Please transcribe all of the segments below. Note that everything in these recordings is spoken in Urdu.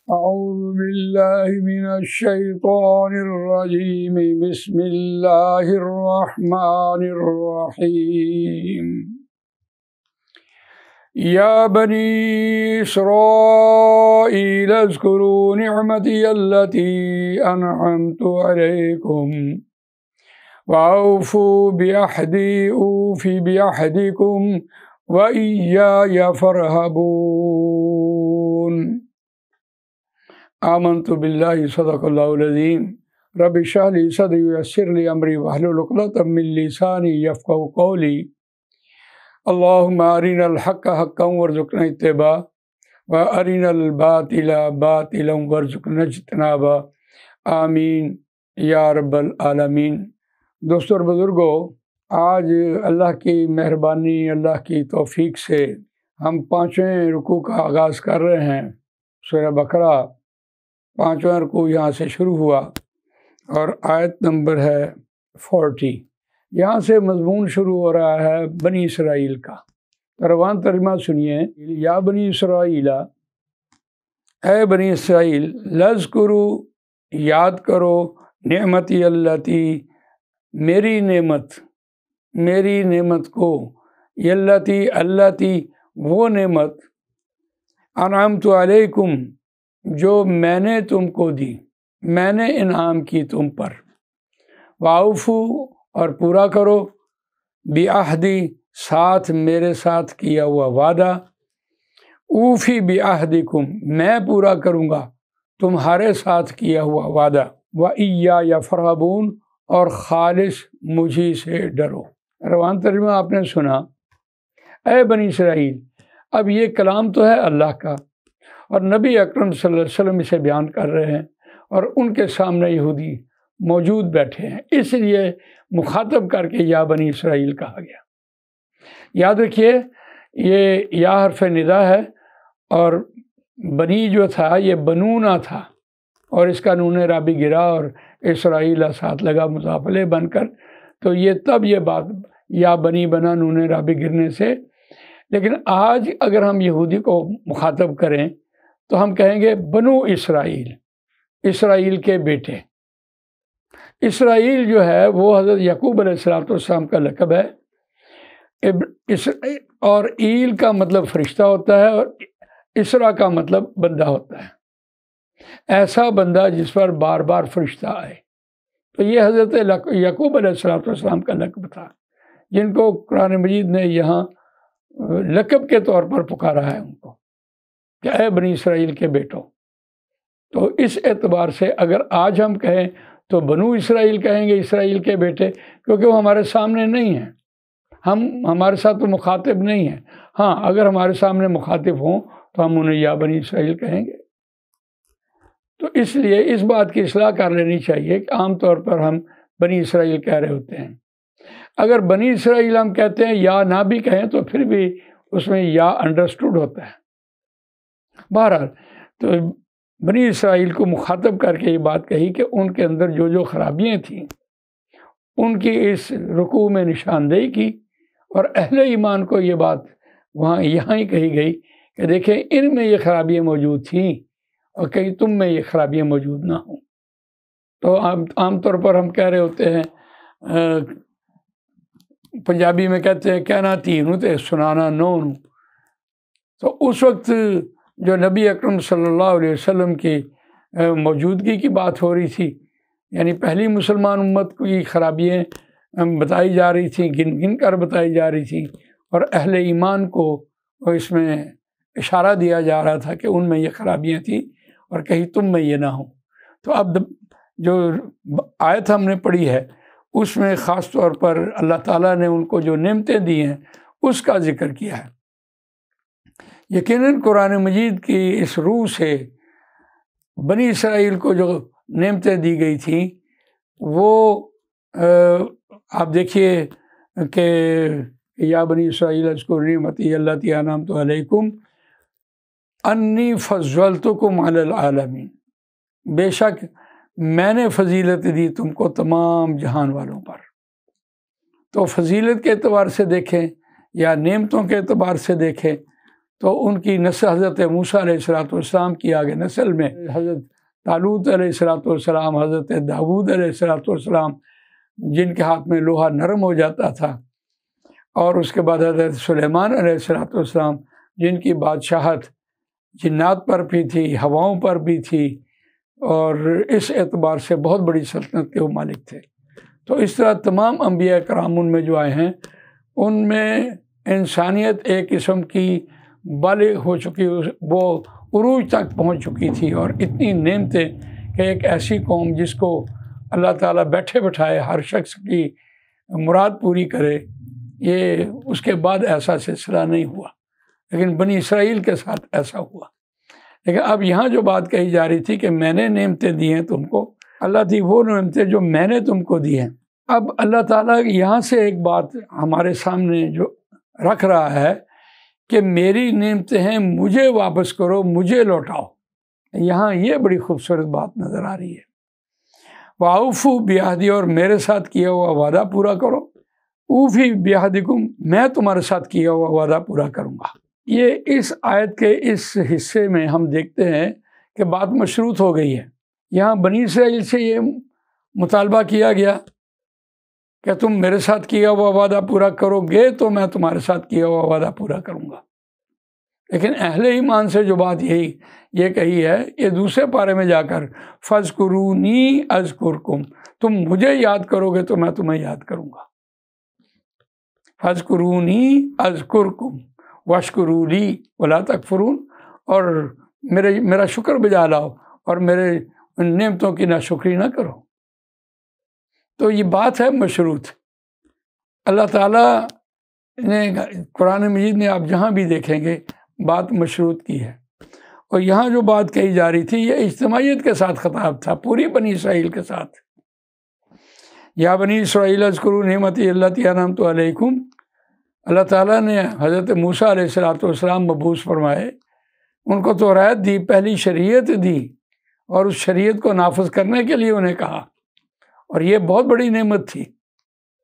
أعوذ بالله من الشيطان الرجيم بسم الله الرحمن الرحيم يا بني إسرائيل اذكروا نعمتي التي أنعمت عليكم وأوفوا بعهدي أوف بعهدكم وإياي فارهبون آمنت بالله صدق الله العظيم رب اشرح لي صدري ويسر لي أمري واحلل عقدة من لساني يفقهوا قولي اللهم أرنا الحق حقا وارزقنا اتباعه وأرنا الباطل باطلا وارزقنا اجتنابه آمین یا رب العالمین۔ دوستو اور بزرگوں، آج اللہ کی مہربانی، اللہ کی توفیق سے ہم 5ویں رکوع کا آغاز کر رہے ہیں۔ سورہ بقرہ 5واں رکوع یہاں سے شروع ہوا اور آیت نمبر ہے 40۔ یہاں سے مضمون شروع ہو رہا ہے بنی اسرائیل کا۔ روان ترجمہ سنیے۔ یا بنی اسرائیل، اے بنی اسرائیل، لذکروا، یاد کرو، نعمتی اللتی، میری نعمت کو، اللتی وہ نعمت، انعمت علیکم جو میں نے تم کو دی، میں نے انعام کی تم پر، واوفو اور پورا کرو، بعہدی ساتھ میرے ساتھ کیا ہوا وعدہ، اوفی بعہدکم میں پورا کروں گا تمہارے ساتھ کیا ہوا وعدہ، وإیایا فارہبون اور خالص مجھی سے ڈرو۔ روان ترجمہ آپ نے سنا۔ اے بنی اسرائیل، اب یہ کلام تو ہے اللہ کا اور نبی اکرم صلی اللہ علیہ وسلم اسے بیان کر رہے ہیں اور ان کے سامنے یہودی موجود بیٹھے ہیں، اس لیے مخاطب کر کے یا بنی اسرائیل کہا گیا۔ یاد رکھیے، یہ یا حرف ندا ہے اور بنی جو تھا یہ بنونا تھا اور اس کا نون رابی گرا اور اسرائیل ساتھ لگا مضاف الیہ بن کر، تو یہ تب یہ بات یا بنی بنا نون رابی گرنے سے۔ لیکن آج اگر ہم یہودی کو مخاطب کریں تو ہم کہیں گے بنو اسرائیل، اسرائیل کے بیٹے۔ اسرائیل جو ہے وہ حضرت یعقوب علیہ السلام کا لقب ہے، اور ایل کا مطلب فرشتہ ہوتا ہے اور اسرا کا مطلب بندہ ہوتا ہے، ایسا بندہ جس پر بار بار فرشتہ آئے۔ تو یہ حضرت یعقوب علیہ السلام کا لقب تھا، جن کو قرآن مجید نے یہاں لقب کے طور پر پکارا ہے ان کو کہ اے بنی اسرائیل کے بیٹوں۔ تو اس اعتبار سے اگر آج ہم کہیں تو بنو اسرائیل کہیں گے، اسرائیل کے بیٹے، کیونکہ وہ ہمارے سامنے نہیں ہیں، ہمارے ساتھ تو مخاطب نہیں ہیں۔ ہاں، اگر ہمارے سامنے مخاطب ہوں تو ہم انہیں یا بنی اسرائیل کہیں گے۔ تو اس لیے اس بات کی اصلاح کر لینی چاہیے کہ عام طور پر ہم بنی اسرائیل کہہ رہے ہوتے ہیں۔ اگر بنی اسرائیل ہم کہتے ہیں یا نہ بھی کہیں تو پھر بھی اس میں یا انڈرسٹوڈ ہوتا ہے۔ بہرحال تو بنی اسرائیل کو مخاطب کر کے یہ بات کہی کہ ان کے اندر جو جو خرابیاں تھیں ان کی اس رکوع میں نشاندہی کی، اور اہل ایمان کو یہ بات یہاں ہی کہی گئی کہ دیکھیں ان میں یہ خرابیاں موجود تھیں اور کہیں تم میں یہ خرابیاں موجود نہ ہوں۔ تو عام طور پر ہم کہہ رہے ہوتے ہیں، پنجابی میں کہتے ہیں کہنا تین تے سنانا نو۔ تو اس وقت جو نبی اکرم صلی اللہ علیہ وسلم کی موجودگی کی بات ہو رہی تھی، یعنی پہلی مسلمان امت کی خرابیاں بتائی جا رہی تھیں، گن گن کر بتائی جا رہی تھیں، اور اہل ایمان کو اس میں اشارہ دیا جا رہا تھا کہ ان میں یہ خرابیاں تھیں اور کہیں تم میں یہ نہ ہوں۔ تو اب جو آیت ہم نے پڑھی ہے اس میں خاص طور پر اللہ تعالیٰ نے ان کو جو نعمتیں دی ہیں اس کا ذکر کیا ہے۔ یقیناً قرآن مجید کی اس روح سے بنی اسرائیل کو جو نعمتیں دی گئی تھیں وہ آپ دیکھیے کہ یا بنی اسرائیل اذکروا نعمتی التی انعمت علیکم انی فضلتکم علی العالمین، بے شک میں نے فضیلت دی تم کو تمام جہان والوں پر۔ تو فضیلت کے اعتبار سے دیکھیں یا نعمتوں کے اعتبار سے دیکھیں تو ان کی نسل حضرت موسیٰ علیہ السلام کی آگے نسل میں حضرت طالوت علیہ السلام، حضرت داؤد علیہ السلام جن کے ہاتھ میں لوہا نرم ہو جاتا تھا، اور اس کے بعد حضرت سلیمان علیہ السلام جن کی بادشاہت جنات پر بھی تھی، ہواؤں پر بھی تھی، اور اس اعتبار سے بہت بڑی سلطنت کے وہ مالک تھے۔ تو اس طرح تمام انبیاء کرام ان میں جو آئے ہیں، ان میں انسانیت ایک قسم کی بالغ ہو چکی، وہ عروج تک پہنچ چکی تھی، اور اتنی نعمتیں کہ ایک ایسی قوم جس کو اللہ تعالیٰ بیٹھے بٹھائے ہر شخص کی مراد پوری کرے، یہ اس کے بعد ایسا سلسلہ نہیں ہوا، لیکن بنی اسرائیل کے ساتھ ایسا ہوا۔ لیکن اب یہاں جو بات کہی جا رہی تھی کہ میں نے نعمتیں دی ہیں تم کو، اللہ تھی وہ نعمتیں جو میں نے تم کو دی ہیں۔ اب اللہ تعالیٰ یہاں سے ایک بات ہمارے سامنے جو رکھ رہا ہے کہ میری نعمتیں ہیں، مجھے واپس کرو، مجھے لوٹاؤ۔ یہاں یہ بڑی خوبصورت بات نظر آ رہی ہے، وَأَوْفُوا بِعَهْدِي، اور میرے ساتھ کیا ہوا وعدہ پورا کرو، اوفی بِعَهْدِكُمْ، میں تمہارے ساتھ کیا ہوا وعدہ پورا کروں گا۔ یہ اس آیت کے اس حصے میں ہم دیکھتے ہیں کہ بات مشروط ہو گئی ہے۔ یہاں بنی اسرائیل سے یہ مطالبہ کیا گیا کہ تم میرے ساتھ کیا ہوا وعدہ پورا کرو گے تو میں تمہارے ساتھ کیا ہوا وعدہ پورا کروں گا۔ لیکن اہل ایمان سے جو بات یہ کہی ہے، یہ دوسرے پارے میں جا کر فَاذْكُرُونِي أَذْكُرْكُمْ، تم مجھے یاد کرو گے تو میں تمہیں یاد کروں گا۔ فَاذْكُرُونِي أَذْكُرْكُمْ وَاشْكُرُوا لِي وَلَا تَكْفُرُونَ، اور میرا شکر بجا لاؤ اور میرے ان نعمتوں کی ناشکری نہ کرو۔ تو یہ بات ہے مشروط۔ اللہ تعالیٰ نے قرآن مجید میں آپ جہاں بھی دیکھیں گے بات مشروط کی ہے، اور یہاں جو بات کہی جا رہی تھی یہ اجتماعیت کے ساتھ خطاب تھا، پوری بنی اسرائیل کے ساتھ۔ یا بنی اسرائیل اذکروا نعمتی التی انعمت علیکم، اللہ تعالیٰ نے حضرت موسیٰ علیہ السلام مبعوث فرمائے، ان کو توریت دی، پہلی شریعت دی، اور اس شریعت کو نافذ کرنے کے لیے انہیں کہا، اور یہ بہت بڑی نعمت تھی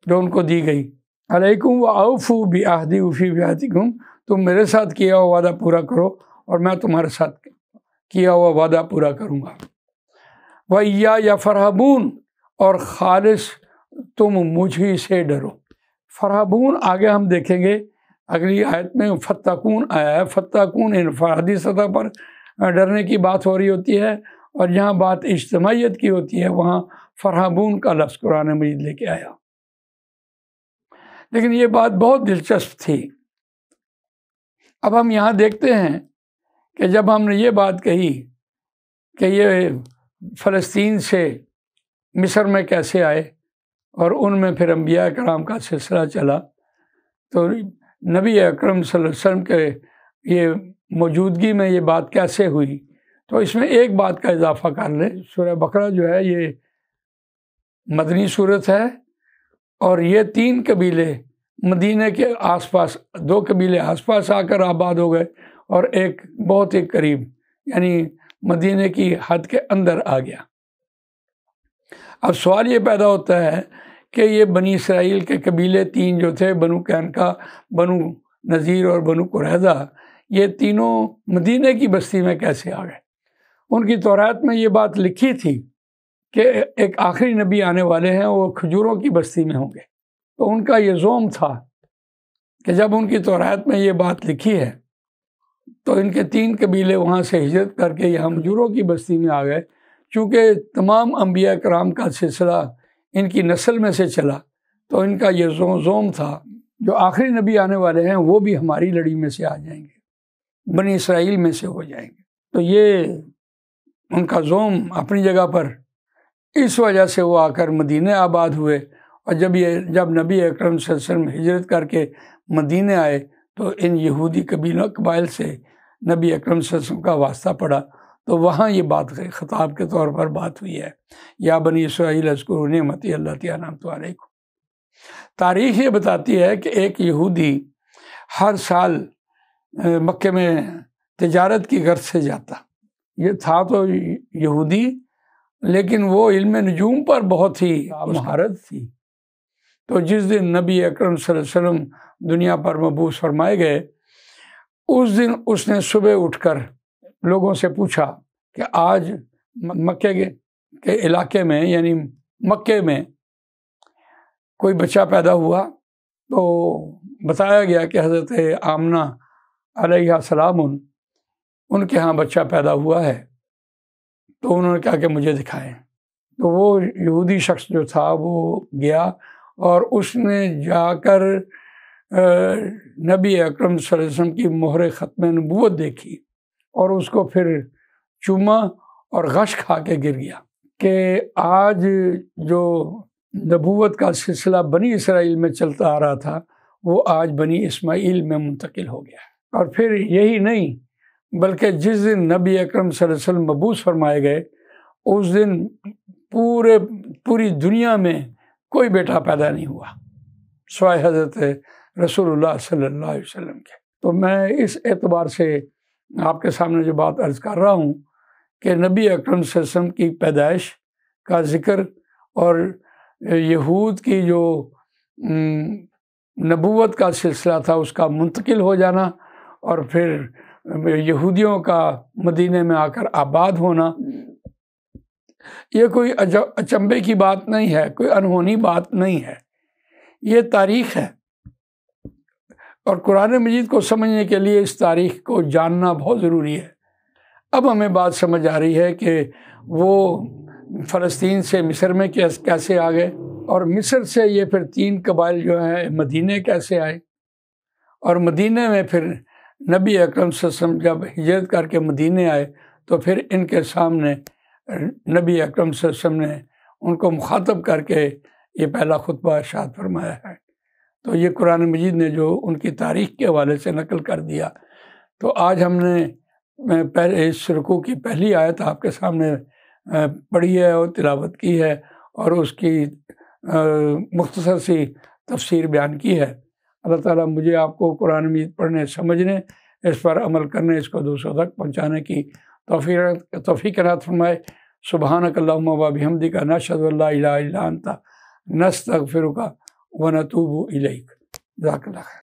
جو ان کو دی گئی۔ علیکم وَأَوْفُوا بِعَهْدِي أُوفِ بِعَهْدِكُمْ، تم میرے ساتھ کیا ہوا وعدہ پورا کرو اور میں تمہارے ساتھ کیا ہوا وعدہ پورا کروں گا۔ وَإِيَّايَ فَارْهَبُونَ، اور خالص تم مجھ ہی سے ڈرو۔ فرحبون آگے ہم دیکھیں گے، اگلی آیت میں فتقون آیا ہے، فتقون انفرادی سطح پر ڈرنے کی بات ہو رہی ہوتی ہے، اور جہاں بات اجتماعیت کی ہوتی ہے وہاں فرحبون کا لفظ قرآن مجید لے کے آیا۔ لیکن یہ بات بہت دلچسپ تھی۔ اب ہم یہاں دیکھتے ہیں کہ جب ہم نے یہ بات کہی کہ یہ فلسطین سے مصر میں کیسے آئے، اور ان میں پھر انبیاء کرام کا سلسلہ چلا، تو نبی اکرم صلی اللہ علیہ وسلم کے یہ موجودگی میں یہ بات کیسے ہوئی، تو اس میں ایک بات کا اضافہ کر لیں۔ سورہ بقرہ جو ہے یہ مدنی صورت ہے، اور یہ 3 قبیلے مدینہ کے آس پاس، 2 قبیلے آس پاس آ کر آباد ہو گئے، اور ایک بہت ہی قریب، یعنی مدینہ کی حد کے اندر آ گیا۔ اب سوال یہ پیدا ہوتا ہے کہ یہ بنی اسرائیل کے قبیلے 3 جو تھے، بنو قینقاع، بنو نذیر اور بنو قریظہ، یہ تینوں مدینہ کی بستی میں کیسے آ گئے؟ ان کی توریت میں یہ بات لکھی تھی کہ ایک آخری نبی آنے والے ہیں، وہ کھجوروں کی بستی میں ہوں گے۔ تو ان کا یہ زوم تھا کہ جب ان کی توریت میں یہ بات لکھی ہے تو ان کے 3 قبیلے وہاں سے ہجرت کر کے یہاں کھجوروں کی بستی میں آ گئے۔ چونکہ تمام انبیاء کرام کا سلسلہ ان کی نسل میں سے چلا، تو ان کا یہ زوم تھا جو آخری نبی آنے والے ہیں وہ بھی ہماری لڑی میں سے آ جائیں گے، بنی اسرائیل میں سے ہو جائیں گے۔ تو یہ ان کا زوم اپنی جگہ پر، اس وجہ سے وہ آ کر مدینہ آباد ہوئے، اور جب نبی اکرم صلی اللہ علیہ وسلم ہجرت کر کے مدینہ آئے تو ان یہودی قبائل سے نبی اکرم صلی اللہ علیہ وسلم کا واسطہ پڑا، تو وہاں یہ بات خطاب کے طور پر بات ہوئی ہے، یا بنی اسرائیل اذکروا نعمتی التی انعمت علیکم۔ تاریخ یہ بتاتی ہے کہ ایک یہودی ہر سال مکے میں تجارت کی غرض سے جاتا۔ یہ تھا تو یہودی، لیکن وہ علم نجوم پر بہت ہی مہارت تھی۔ تو جس دن نبی اکرم صلی اللہ علیہ وسلم دنیا پر مبعوث فرمائے گئے، اس دن اس نے صبح اٹھ کر لوگوں سے پوچھا کہ آج مکے کے علاقے میں یعنی مکے میں کوئی بچہ پیدا ہوا؟ تو بتایا گیا کہ حضرت آمنہ علیہ السلام ان کے ہاں بچہ پیدا ہوا ہے۔ تو انہوں نے کہا کہ مجھے دکھائیں۔ تو وہ یہودی شخص جو تھا وہ گیا اور اس نے جا کر نبی اکرم صلی اللہ علیہ وسلم کی مہر ختم نبوت دیکھی اور اس کو پھر چوما اور غش کھا کے گر گیا کہ آج جو نبوت کا سلسلہ بنی اسرائیل میں چلتا آ رہا تھا وہ آج بنی اسماعیل میں منتقل ہو گیا۔ اور پھر یہی نہیں بلکہ جس دن نبی اکرم صلی اللہ علیہ وسلم مبعوث فرمائے گئے اس دن پوری دنیا میں کوئی بیٹا پیدا نہیں ہوا سوائے حضرت رسول اللہ صلی اللہ علیہ وسلم کے۔ تو میں اس اعتبار سے آپ کے سامنے جو بات عرض کر رہا ہوں کہ نبی اکرم صلی اللہ علیہ وسلم کی پیدائش کا ذکر اور یہود کی جو نبوت کا سلسلہ تھا اس کا منتقل ہو جانا اور پھر یہودیوں کا مدینے میں آ کر آباد ہونا، یہ کوئی اچنبے کی بات نہیں ہے، کوئی انہونی بات نہیں ہے، یہ تاریخ ہے۔ اور قرآن مجید کو سمجھنے کے لیے اس تاریخ کو جاننا بہت ضروری ہے۔ اب ہمیں بات سمجھ آ رہی ہے کہ وہ فلسطین سے مصر میں کیسے آ گئے اور مصر سے یہ پھر 3 قبائل جو ہیں مدینے کیسے آئے، اور مدینے میں پھر نبی اکرم صلی اللہ علیہ وسلم جب ہجرت کر کے مدینے آئے تو پھر ان کے سامنے نبی اکرم صلی اللہ علیہ وسلم نے ان کو مخاطب کر کے یہ پہلا خطبہ ارشاد فرمایا ہے۔ تو یہ قرآن مجید نے جو ان کی تاریخ کے حوالے سے نقل کر دیا، تو آج ہم نے پہلے اس رکوع کی پہلی آیت آپ کے سامنے پڑھی ہے اور تلاوت کی ہے اور اس کی مختصر سی تفسیر بیان کی ہے۔ اللہ تعالیٰ مجھے آپ کو قرآن مجید پڑھنے، سمجھنے، اس پر عمل کرنے، اس کو دوسروں تک پہنچانے کی توفیق عنایت فرمائے۔ سبحانک اللہم و بحمدک نشہد ان لا الہ الا انت نستغفرک ونتوب الیک۔ جزاک اللہ خیر۔